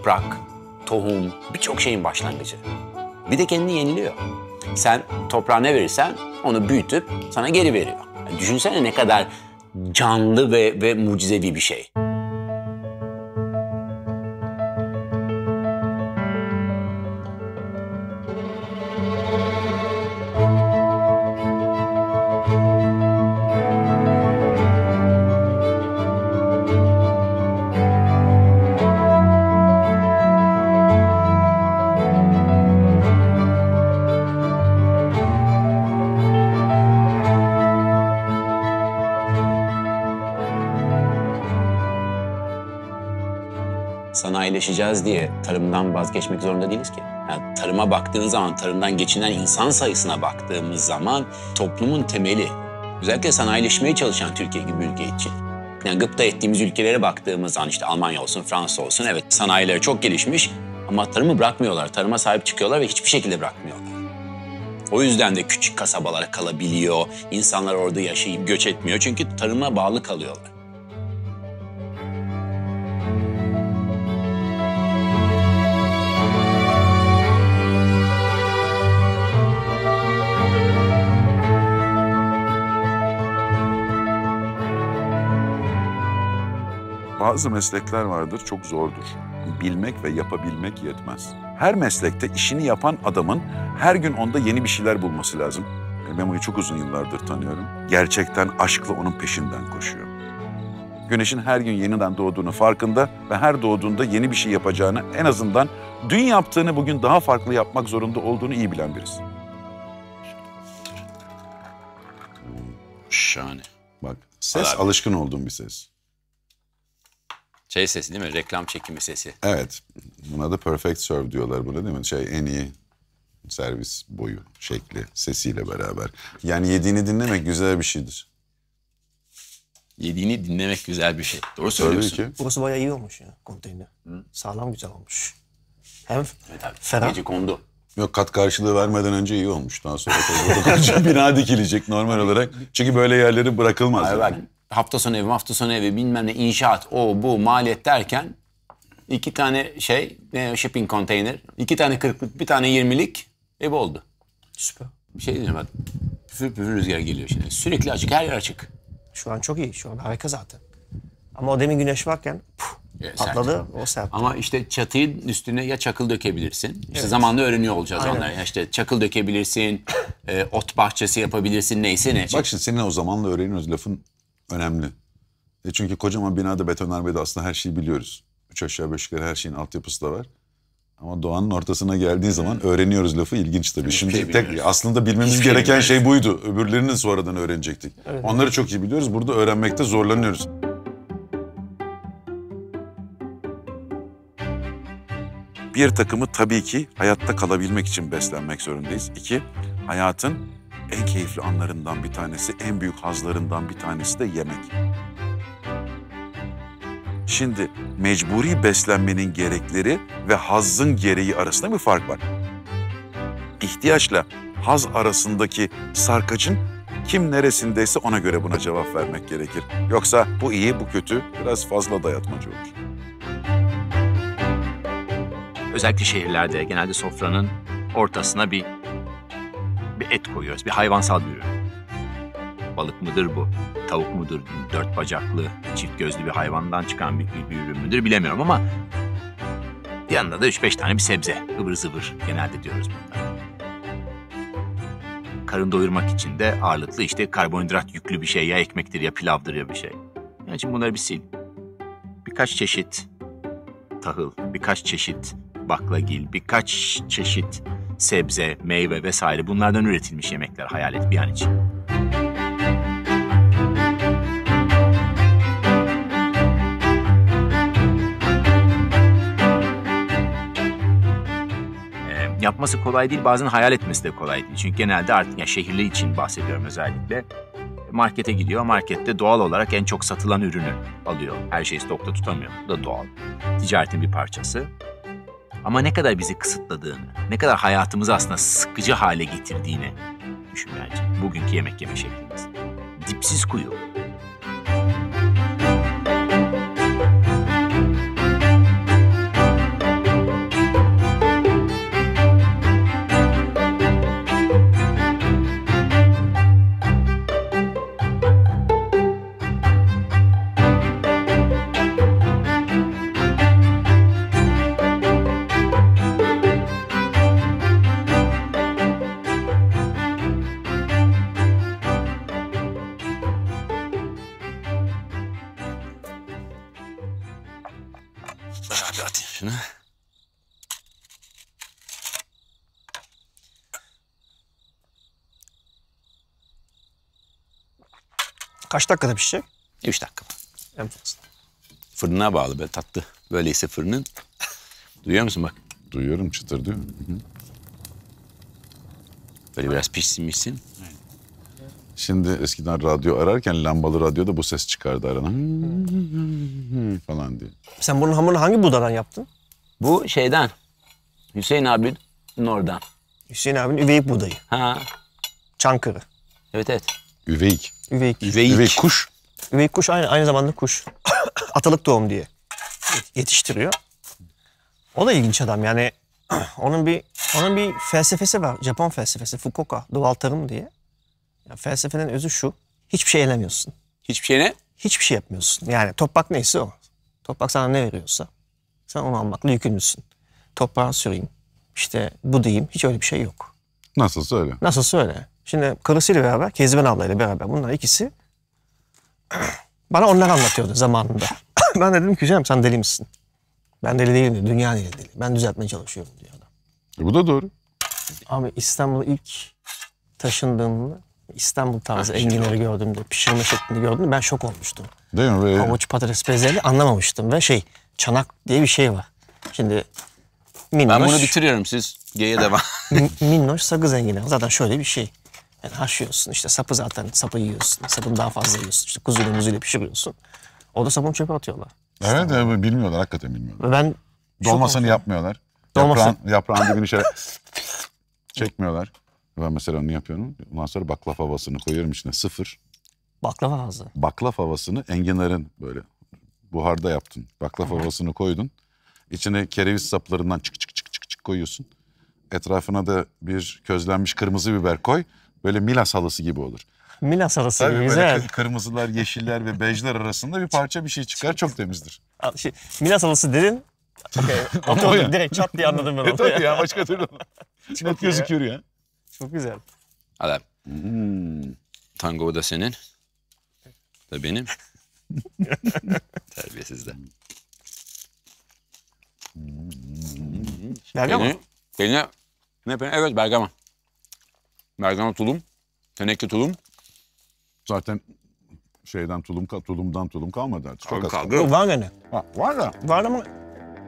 toprak, tohum, birçok şeyin başlangıcı. Bir de kendini yeniliyor. Sen toprağa ne verirsen onu büyütüp sana geri veriyor. Yani düşünsene ne kadar canlı ve mucizevi bir şey. Sanayileşeceğiz diye tarımdan vazgeçmek zorunda değiliz ki. Yani tarıma baktığın zaman, tarımdan geçinen insan sayısına baktığımız zaman toplumun temeli, özellikle sanayileşmeye çalışan Türkiye gibi bir ülke için. Yani gıpta ettiğimiz ülkelere baktığımız zaman işte Almanya olsun, Fransa olsun, evet sanayileri çok gelişmiş ama tarımı bırakmıyorlar, tarıma sahip çıkıyorlar ve hiçbir şekilde bırakmıyorlar. O yüzden de küçük kasabalara kalabiliyor, insanlar orada yaşayıp göç etmiyor çünkü tarıma bağlı kalıyorlar. Bazı meslekler vardır, çok zordur. Bilmek ve yapabilmek yetmez. Her meslekte işini yapan adamın her gün onda yeni bir şeyler bulması lazım. Memo'yu çok uzun yıllardır tanıyorum. Gerçekten aşkla onun peşinden koşuyor. Güneşin her gün yeniden doğduğunu farkında ve her doğduğunda yeni bir şey yapacağını, en azından dün yaptığını bugün daha farklı yapmak zorunda olduğunu iyi bilen birisi. Şahane. Bak, ses alışkın olduğum bir ses. Şey sesi değil mi? Reklam çekimi sesi. Evet. Buna da perfect serve diyorlar burada değil mi? En iyi servis boyu, şekli, sesiyle beraber. Yani yediğini dinlemek güzel bir şeydir. Yediğini dinlemek güzel bir şey. Doğru söylüyorsun. Tabii ki. Burası bayağı iyi olmuş ya konteyner. Sağlam güzel olmuş. Hem Evet abi. ferah. Gece kondu. Yok, kat karşılığı vermeden önce iyi olmuş. Daha sonra bina dikilecek normal olarak. Çünkü böyle yerleri bırakılmaz. Abi bak, hafta sonu evi bilmem ne inşaat, o bu maliyet derken 2 tane shipping konteyner, 2 tane 40'lık, 1 tane 20'lik ev oldu. Süper. Bir şey diyeceğim bak. Püfür püfür rüzgar geliyor şimdi. Sürekli açık, her yer açık. Şu an çok iyi. Şu an harika zaten. Ama o demin güneş varken patladı, o serpti. Ama işte çatının üstüne ya çakıl dökebilirsin. İşte zamanla öğreniyor olacağız onları. Ya işte çakıl dökebilirsin, ot bahçesi yapabilirsin, neyse ne. Bak şimdi seninle o zamanla öğreniyoruz. Lafın önemli. Çünkü kocaman binada, betonarmede aslında her şeyi biliyoruz. 3 aşağı 5 yukarı her şeyin altyapısı da var. Ama doğanın ortasına geldiği zaman öğreniyoruz lafı, ilginç tabii. Şimdi aslında bilmemiz gereken şey buydu. Öbürlerini sonradan öğrenecektik. Evet. Onları çok iyi biliyoruz. Burada öğrenmekte zorlanıyoruz. Bir takımı tabii ki hayatta kalabilmek için beslenmek zorundayız. 2, hayatın en keyifli anlarından bir tanesi, en büyük hazlarından bir tanesi de yemek. Şimdi mecburi beslenmenin gerekleri ve hazzın gereği arasında bir fark var. İhtiyaçla haz arasındaki sarkacın kim neresindeyse ona göre buna cevap vermek gerekir. Yoksa bu iyi, bu kötü, biraz fazla dayatmacı olur. Özellikle şehirlerde genelde sofranın ortasına bir et koyuyoruz. Bir hayvansal bir ürün. Balık mıdır bu? Tavuk mudur? 4 bacaklı, çift gözlü bir hayvandan çıkan bir ürün müdür bilemiyorum ama yanında da 3-5 tane bir sebze. Ivır zıvır genelde diyoruz bunlara. Karın doyurmak için de ağırlıklı işte karbonhidrat yüklü bir şey, ya ekmektir ya pilavdır ya bir şey. Yani şimdi bunları bir sil. Birkaç çeşit tahıl, birkaç çeşit baklagil, birkaç çeşit sebze, meyve vesaire bunlardan üretilmiş yemekler hayal et bir an için. Yapması kolay değil, bazen hayal etmesi de kolay değil. Çünkü genelde artık şehirli için bahsediyorum özellikle. Markete gidiyor, markette doğal olarak en çok satılan ürünü alıyor. Her şeyi stokta tutamıyor, bu da doğal. Ticaretin bir parçası. Ama ne kadar bizi kısıtladığını, ne kadar hayatımızı aslında sıkıcı hale getirdiğini düşün bence. Bugünkü yemek yeme şeklimiz. Dipsiz kuyu. Abi atayım şunu. Kaç dakikada pişecek? 3 dakika. En fazla. Fırına bağlı böyle tatlı. Böyleyse fırının. Duyuyor musun bak? Duyuyorum, çıtır diyor. Böyle biraz pişsin. Şimdi eskiden radyo ararken lambalı radyoda bu ses çıkardı aradan. Falan diye. Sen bunun hamurunu hangi buğdadan yaptın? Bu şeyden. Hüseyin abinin oradan. Hüseyin abinin üveyik buğdayı. Ha. Çankırı. Evet. Üveyik. Üveyik. Üveyik kuş. Üveyik kuş aynı zamanda kuş. Atalık tohum diye yetiştiriyor. O da ilginç adam yani. onun bir felsefesi var. Japon felsefesi. Fukuoka. Doğal tarım diye. Ya felsefenin özü şu. Hiçbir şey elemiyorsun. Hiçbir şey ne? Hiçbir şey yapmıyorsun. Yani toprak neyse o. Toprak sana ne veriyorsa sen onu almakla yükümlüsün. Toprağa süreyim, işte bu diyeyim. Hiç öyle bir şey yok. Nasılsa öyle. Nasılsa öyle. Şimdi karısıyla beraber, Kezban ablayla beraber bunlar ikisi bana onlar anlatıyordu zamanında. Ben de dedim ki canım sen deli misin? Ben deli değilim diyor. Dünya deli. Ben düzeltmeye çalışıyorum diyor adam. Bu da doğru. Abi İstanbul'a ilk taşındığımda İstanbul tarzı enginarı gördüğümde, pişirme şeklini gördüğümde ben şok olmuştum. Değil mi? Ve Havuç, patates, bezelye anlamamıştım ve çanak diye bir şey var. Şimdi minnoş, Ben bunu bitiriyorum. Siz G'ye devam. minnoş sakız enginarı zaten şöyle bir şey. Yani haşlıyorsun işte sapı zaten sapı yiyorsun. Sapını daha fazla yiyorsun. İşte kuzuyla muzuyla pişiriyorsun. O da sapını çöpe atıyorlar. evet, bilmiyorlar. Hakikaten bilmiyorlar. Ve ben Dolmasını yapmıyorlar. Dolması. Yaprağın dibini şöyle çekmiyorlar. Ben mesela onu yapıyorum. Ondan sonra baklava havasını koyuyorum içine. 0. baklava ağzı. Baklava havasını enginarın böyle buharda yaptın. Baklava havasını koydun. İçine kereviz saplarından çık koyuyorsun. Etrafına da bir közlenmiş kırmızı biber koy. Böyle Milas halısı gibi olur. Milas arası Tabii gibi böyle güzel. kırmızılar, yeşiller ve bejler arasında bir parça bir şey çıkar. Çok temizdir. Milas halısı dedin. Ama o ya. Direkt çat diye anladım ben onu. Tabii ya, başka türlü. Net gözüküyor ya. Çok güzel. Hadi. Tango da senin. Da benim. Terbiyesizler. Bergama. Peynir. Ne peynir? Evet, Bergama. Bergama tulum. Teneke tulum. Zaten tulumdan tulum kalmadı artık. Çok az Kaldı. Yok, var gene. Ha, var da Var ama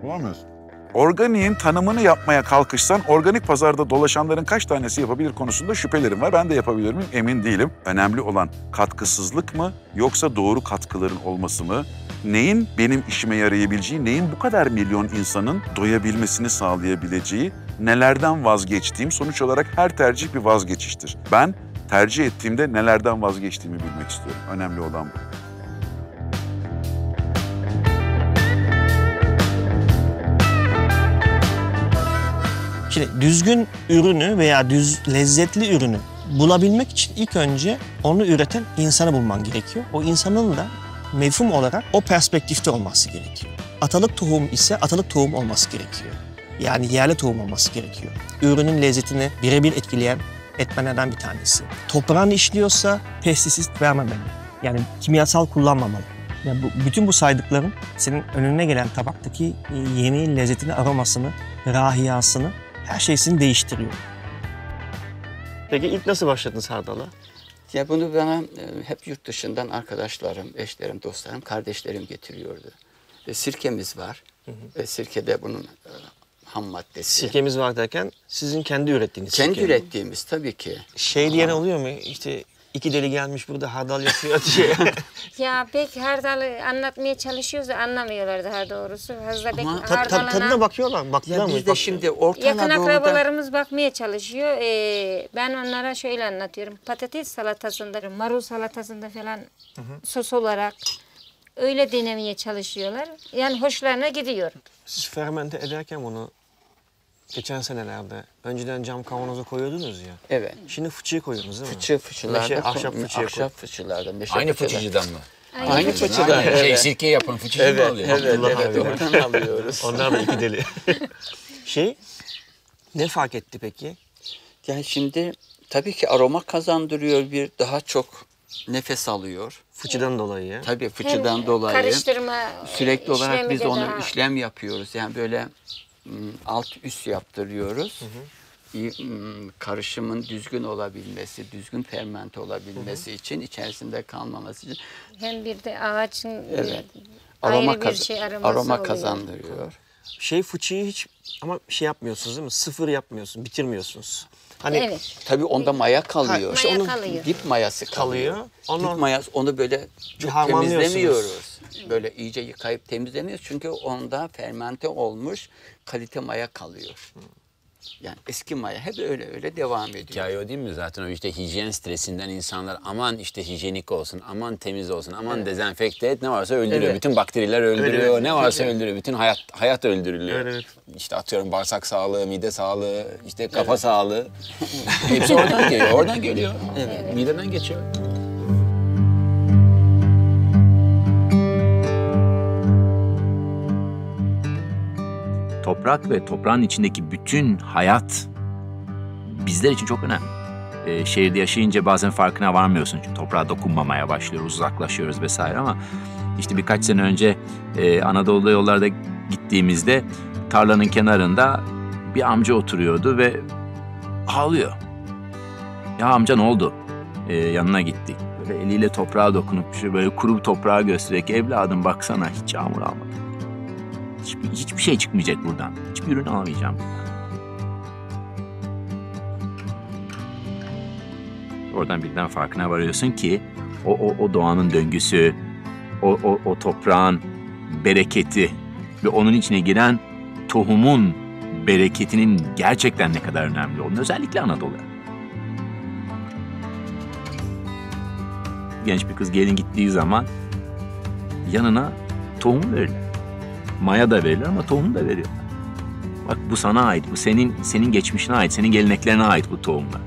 bulamıyorsun. Organiğin tanımını yapmaya kalkışsan organik pazarda dolaşanların kaç tanesi yapabilir konusunda şüphelerim var. Ben de yapabilir miyim? Emin değilim. Önemli olan katkısızlık mı yoksa doğru katkıların olması mı? Neyin benim işime yarayabileceği, neyin bu kadar milyon insanın doyabilmesini sağlayabileceği, nelerden vazgeçtiğim, sonuç olarak her tercih bir vazgeçiştir. Ben tercih ettiğimde nelerden vazgeçtiğimi bilmek istiyorum. Önemli olan bu. şimdi düzgün ürünü veya lezzetli ürünü bulabilmek için ilk önce onu üreten insanı bulman gerekiyor. O insanın da mefhum olarak o perspektifte olması gerekiyor. Atalık tohum ise atalık tohum olması gerekiyor. Yani yerli tohum olması gerekiyor. Ürünün lezzetini birebir etkileyen etmenlerden bir tanesi. Toprağını işliyorsa pestisit vermemeli. Yani kimyasal kullanmamalı. Yani bütün bu saydıklarım senin önüne gelen tabaktaki yemeğin lezzetini, aromasını, rahiyasını, her şeysini değiştiriyor. Peki ilk nasıl başladın sardala? Ya bunu bana hep yurt dışından arkadaşlarım, eşlerim, dostlarım, kardeşlerim getiriyordu. Sirkemiz var. Sirkede bunun ham maddesi. Sirkemiz var derken sizin kendi ürettiğiniz Kendi sirke. ürettiğimiz tabii ki. Şey diyen oluyor mu? İşte 2 deli gelmiş burada hardal yapıyor diye. Ya pek hardalı anlatmaya çalışıyoruz da anlamıyorlar daha doğrusu. Fazla pek Ama Tadına bakıyorlar. Baktılar Ya mı? biz de şimdi Orta yakın Anadolu'da... akrabalarımız bakmaya çalışıyor. Ben onlara şöyle anlatıyorum. Patates salatasında, marul salatasında falan sos olarak öyle denemeye çalışıyorlar. Yani hoşlarına gidiyor. Siz fermente ederken bunu geçen senelerde önceden cam kavanoza koyuyordunuz ya. Evet. Şimdi fıçıya koyuyorsunuz değil mi? Fıçılarda, ahşap fıçılarda. Aynı fıçıcıdan mı? Aynı fıçıdan. Sirke yapan fıçıcı mı Evet, oluyor? evet, Abdullah evet. abi. Oradan alıyoruz. Onlar da 2 deli. Ne fark etti peki? Yani şimdi tabii ki aroma kazandırıyor, bir daha çok nefes alıyor. Fıçıdan dolayı ya. Tabii fıçıdan Hem dolayı. karıştırma Sürekli olarak işlemi biz de onu daha- işlem yapıyoruz. Yani böyle alt üst yaptırıyoruz. Karışımın düzgün olabilmesi, düzgün fermente olabilmesi için, içerisinde kalmaması için hem bir de ağaçın evet. ayrı bir şey aroması aroma oluyor. kazandırıyor. Fıçıyı hiç ama yapmıyorsunuz değil mi? Sıfır yapmıyorsunuz, bitirmiyorsunuz. Hani Evet. Tabii onda maya kalıyor. işte Maya onu kalıyor. Dip mayası kalıyor. Onu- Dip mayası, onu böyle çok harmanlıyorsunuz. temizlemiyoruz. Böyle iyice yıkayıp temizlemiyoruz. Çünkü onda fermente olmuş kalite maya kalıyor. Yani eski maya hep öyle devam ediyor. Hikaye o değil mi zaten, o işte hijyen stresinden insanlar aman işte hijyenik olsun, aman temiz olsun, aman dezenfekte et, ne varsa öldürüyor. Evet. Bütün bakteriler öldürüyor, Evet. ne varsa öldürüyor. Bütün hayat öldürülüyor. Evet. İşte atıyorum bağırsak sağlığı, mide sağlığı, işte kafa sağlığı. Hepsi oradan geliyor, oradan geliyor. Mideden geçiyor. Toprak ve toprağın içindeki bütün hayat bizler için çok önemli. Şehirde yaşayınca bazen farkına varmıyorsun çünkü toprağa dokunmamaya başlıyoruz, uzaklaşıyoruz vesaire, ama işte birkaç sene önce Anadolu'da yollarda gittiğimizde tarlanın kenarında bir amca oturuyordu ve ağlıyor. Ya amca ne oldu? Yanına gittik. Böyle eliyle toprağa dokunup böyle kuru toprağa göstererek, evladım baksana hiç yağmur almadı. Hiçbir şey çıkmayacak buradan. Hiçbir ürün alamayacağım buradan. Oradan birden farkına varıyorsun ki o doğanın döngüsü, o toprağın bereketi ve onun içine giren tohumun bereketinin gerçekten ne kadar önemli olduğunu, özellikle Anadolu. Genç bir kız gelin gittiği zaman yanına tohum verirler. Maya da verirler ama tohum da veriyorlar. Bak bu sana ait, bu senin geçmişine ait, senin geleneklerine ait bu tohumlar.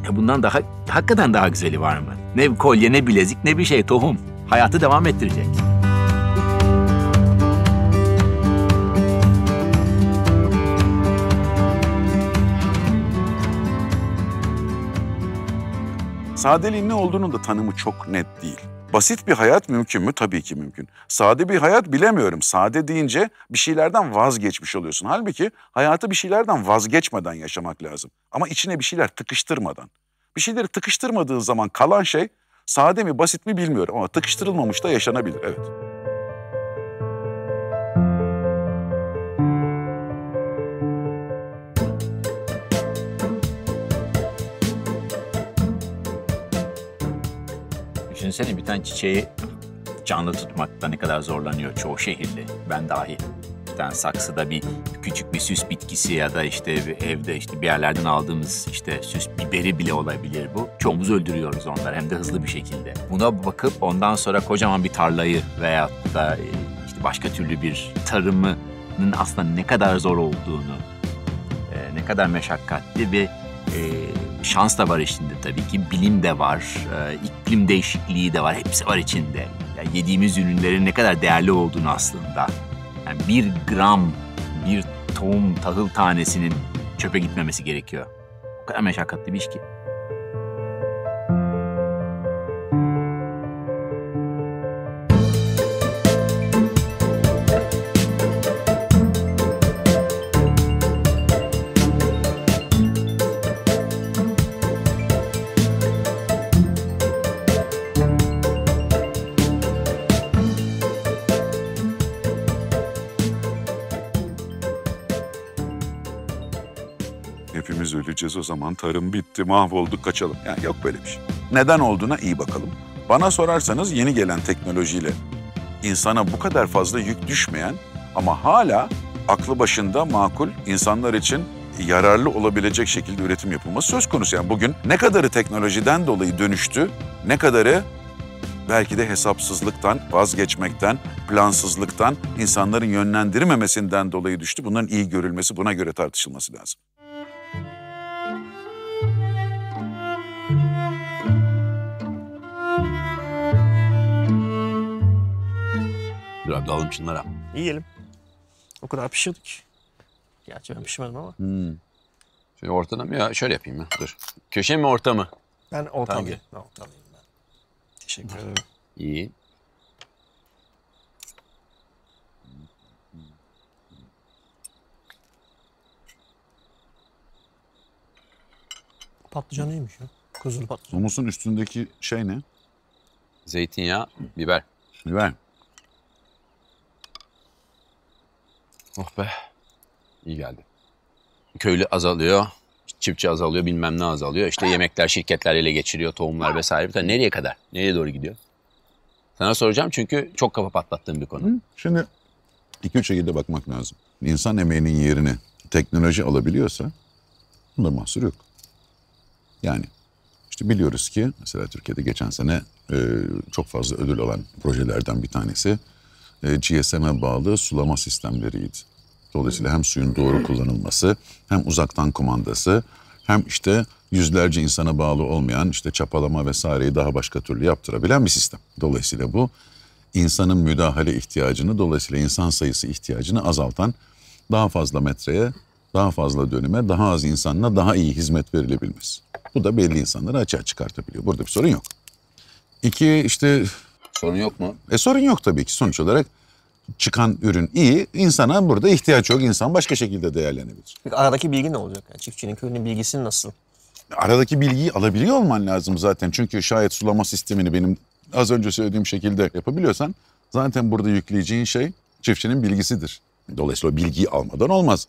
Ya bundan daha, hakikaten daha güzeli var mı? Ne kolye, ne bilezik, ne bir şey, tohum. Hayatı devam ettirecek. Sadeliğin ne olduğunun da tanımı çok net değil. Basit bir hayat mümkün mü? Tabii ki mümkün. Sade bir hayat bilemiyorum. Sade deyince bir şeylerden vazgeçmiş oluyorsun. Halbuki hayatı bir şeylerden vazgeçmeden yaşamak lazım. Ama içine bir şeyler tıkıştırmadan. Bir şeyleri tıkıştırmadığın zaman kalan şey sade mi basit mi bilmiyorum ama tıkıştırılmamış da yaşanabilir, evet. Düşünsene bir tane çiçeği canlı tutmakta ne kadar zorlanıyor çoğu şehirli, ben dahil. Bir tane saksıda küçük bir süs bitkisi ya da işte evde işte bir yerlerden aldığımız işte süs biberi bile olabilir bu. Çoğumuz öldürüyoruz onları, hem de hızlı bir şekilde. Buna bakıp ondan sonra kocaman bir tarlayı veya da işte başka türlü bir tarımının aslında ne kadar zor olduğunu, ne kadar meşakkatli ve şans da var içinde tabii ki, bilim de var, iklim değişikliği de var, hepsi var içinde. Yani yediğimiz ürünlerin ne kadar değerli olduğunu aslında. Yani 1 gram, bir tohum, tahıl tanesinin çöpe gitmemesi gerekiyor. O kadar meşakkatli bir iş ki. Hepimiz öleceğiz o zaman, tarım bitti, mahvolduk, kaçalım. Yani yok böyle bir şey. Neden olduğuna iyi bakalım. Bana sorarsanız yeni gelen teknolojiyle insana bu kadar fazla yük düşmeyen ama hala aklı başında makul, insanlar için yararlı olabilecek şekilde üretim yapılması söz konusu. Yani bugün ne kadarı teknolojiden dolayı dönüştü, ne kadarı belki de hesapsızlıktan, vazgeçmekten, plansızlıktan, insanların yönlendirmemesinden dolayı düştü. Bunların iyi görülmesi, buna göre tartışılması lazım. Dur abi, dalalım şunlara. yiyelim. O kadar pişirdik. Gerçi ben pişirmedim ama. Şöyle ortada mı ya? Şöyle yapayım ya. Dur. Köşe mi orta mı? Ben ortalıyım. Hangi? Ben ortalıyım ben. Teşekkür ederim. İyi. Patlıcan iyiymiş ya. Kuzulu patlıcan. Humusun üstündeki şey ne? Zeytinyağı, biber. Biber. Oh be. İyi geldi. Köylü azalıyor, çiftçi azalıyor, bilmem ne azalıyor. İşte yemekler, şirketler ele geçiriyor, tohumlar vesaire. Bir nereye kadar? Nereye doğru gidiyor? Sana soracağım çünkü çok kafa patlattığım bir konu. Şimdi 2-3 şekilde bakmak lazım. İnsan emeğinin yerini teknoloji alabiliyorsa bunda mahsur yok. Yani işte biliyoruz ki mesela Türkiye'de geçen sene çok fazla ödül alan projelerden bir tanesi GSM'e bağlı sulama sistemleriydi. Dolayısıyla hem suyun doğru kullanılması, hem uzaktan kumandası, hem işte yüzlerce insana bağlı olmayan işte çapalama vesaireyi daha başka türlü yaptırabilen bir sistem. Dolayısıyla bu insanın müdahale ihtiyacını, dolayısıyla insan sayısı ihtiyacını azaltan, daha fazla metreye, daha fazla dönüme, daha az insanla daha iyi hizmet verilebilmesi. Bu da belli insanları açığa çıkartabiliyor. Burada bir sorun yok. İki, işte Sorun yok mu? sorun yok tabii ki. Sonuç olarak çıkan ürün iyi. İnsana burada ihtiyaç yok. İnsan başka şekilde değerlenebilir. Peki aradaki bilgi ne olacak? Yani çiftçinin, köylünün bilgisi nasıl? Aradaki bilgiyi alabiliyor olman lazım zaten. Çünkü şayet sulama sistemini benim az önce söylediğim şekilde yapabiliyorsan zaten burada yükleyeceğin şey çiftçinin bilgisidir. Dolayısıyla o bilgiyi almadan olmaz.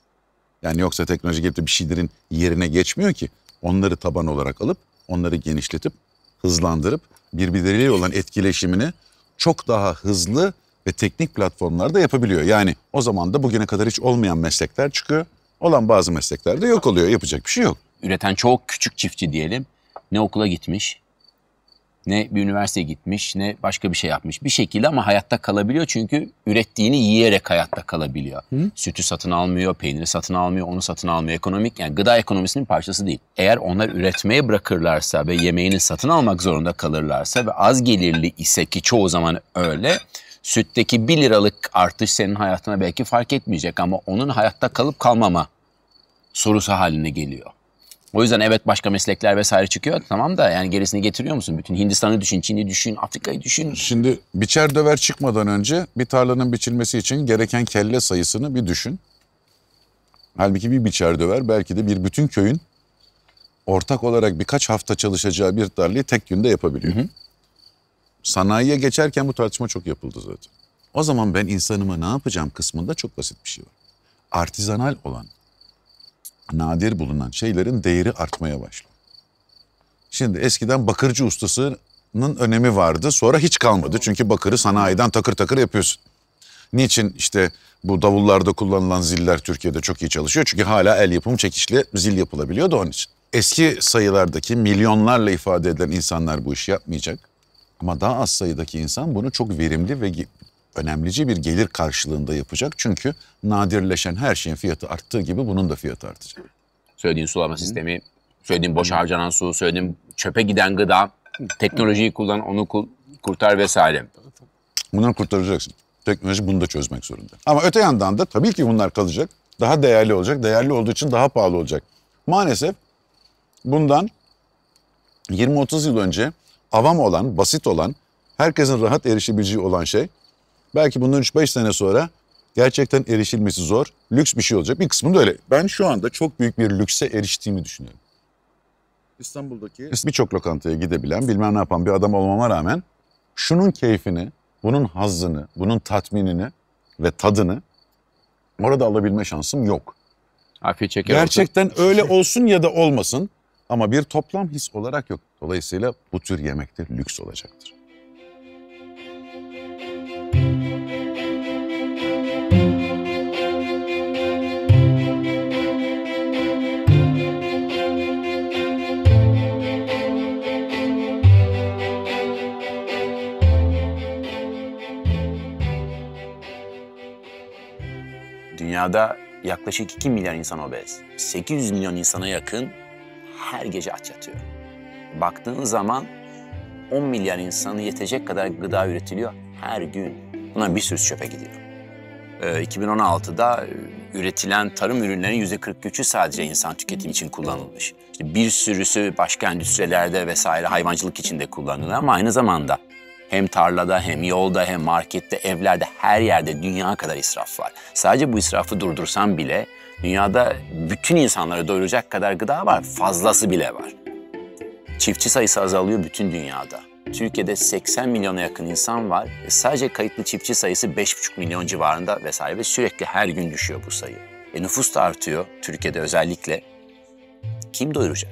Yani yoksa teknoloji gelip de bir şeylerin yerine geçmiyor ki. Onları taban olarak alıp onları genişletip hızlandırıp birbirleriyle olan etkileşimini çok daha hızlı ve teknik platformlarda yapabiliyor. Yani o zaman da bugüne kadar hiç olmayan meslekler çıkıyor. Olan bazı meslekler de yok oluyor. Yapacak bir şey yok. Üreten çok küçük çiftçi diyelim. Ne okula gitmiş, ne bir üniversiteye gitmiş, ne başka bir şey yapmış. Bir şekilde ama hayatta kalabiliyor çünkü ürettiğini yiyerek hayatta kalabiliyor. Sütü satın almıyor, peyniri satın almıyor, onu satın almıyor. Ekonomik, yani gıda ekonomisinin parçası değil. Eğer onlar üretmeye bırakırlarsa ve yemeğini satın almak zorunda kalırlarsa ve az gelirli ise ki çoğu zaman öyle, sütteki 1 liralık artış senin hayatına belki fark etmeyecek ama onun hayatta kalıp kalmama sorusu haline geliyor. O yüzden evet başka meslekler vesaire çıkıyor tamam da yani gerisini getiriyor musun? Bütün Hindistan'ı düşün, Çin'i düşün, Afrika'yı düşün. Şimdi biçer döver çıkmadan önce bir tarlanın biçilmesi için gereken kelle sayısını bir düşün. Halbuki bir biçer döver belki de bir bütün köyün ortak olarak birkaç hafta çalışacağı bir tarlayı tek günde yapabiliyor. Sanayiye geçerken bu tartışma çok yapıldı zaten. O zaman ben insanıma ne yapacağım kısmında çok basit bir şey var. Artizanal olan, nadir bulunan şeylerin değeri artmaya başlıyor. Şimdi eskiden bakırcı ustasının önemi vardı. Sonra hiç kalmadı. Çünkü bakırı sanayiden takır takır yapıyorsun. Niçin işte bu davullarda kullanılan ziller Türkiye'de çok iyi çalışıyor? Çünkü hala el yapımı çekişli zil yapılabiliyor da onun için. Eski sayılardaki milyonlarla ifade edilen insanlar bu işi yapmayacak. Ama daha az sayıdaki insan bunu çok verimli ve önemlice bir gelir karşılığında yapacak. Çünkü nadirleşen her şeyin fiyatı arttığı gibi bunun da fiyatı artacak. Söylediğin sulama sistemi, söylediğin boş harcanan su, söylediğin çöpe giden gıda, teknolojiyi kullan, onu kurtar vesaire. Bunları kurtaracaksın. Teknoloji bunu da çözmek zorunda. Ama öte yandan da tabii ki bunlar kalacak. Daha değerli olacak. Değerli olduğu için daha pahalı olacak. Maalesef bundan 20-30 yıl önce avam olan, basit olan, herkesin rahat erişebileceği olan şey belki bundan 3-5 sene sonra gerçekten erişilmesi zor, lüks bir şey olacak. Bir kısmı da öyle. Ben şu anda çok büyük bir lükse eriştiğimi düşünüyorum. İstanbul'daki birçok lokantaya gidebilen, bilmem ne yapan bir adam olmama rağmen şunun keyfini, bunun hazzını, bunun tatminini ve tadını orada alabilme şansım yok. Afiyet şeker Gerçekten öyle olsun ya da olmasın ama bir toplam his olarak yok. Dolayısıyla bu tür yemekler lüks olacaktır. Dünyada yaklaşık 2 milyar insan obez. 800 milyon insana yakın her gece aç yatıyor. Baktığın zaman 10 milyar insanı yetecek kadar gıda üretiliyor her gün. Bundan bir sürü çöpe gidiyor. 2016'da üretilen tarım ürünlerinin %43'ü sadece insan tüketimi için kullanılmış. İşte bir sürüsü başka endüstrilerde vesaire hayvancılık için de kullanılıyor ama aynı zamanda hem tarlada hem yolda hem markette, evlerde, her yerde dünya kadar israf var. Sadece bu israfı durdursam bile dünyada bütün insanları doyuracak kadar gıda var, fazlası bile var. Çiftçi sayısı azalıyor bütün dünyada. Türkiye'de 80 milyona yakın insan var. Sadece kayıtlı çiftçi sayısı 5,5 milyon civarında vesaire ve sürekli her gün düşüyor bu sayı. Nüfus da artıyor Türkiye'de özellikle. Kim doyuracak?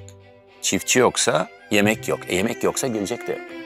Çiftçi yoksa yemek yok. Yemek yoksa gelecek de yok.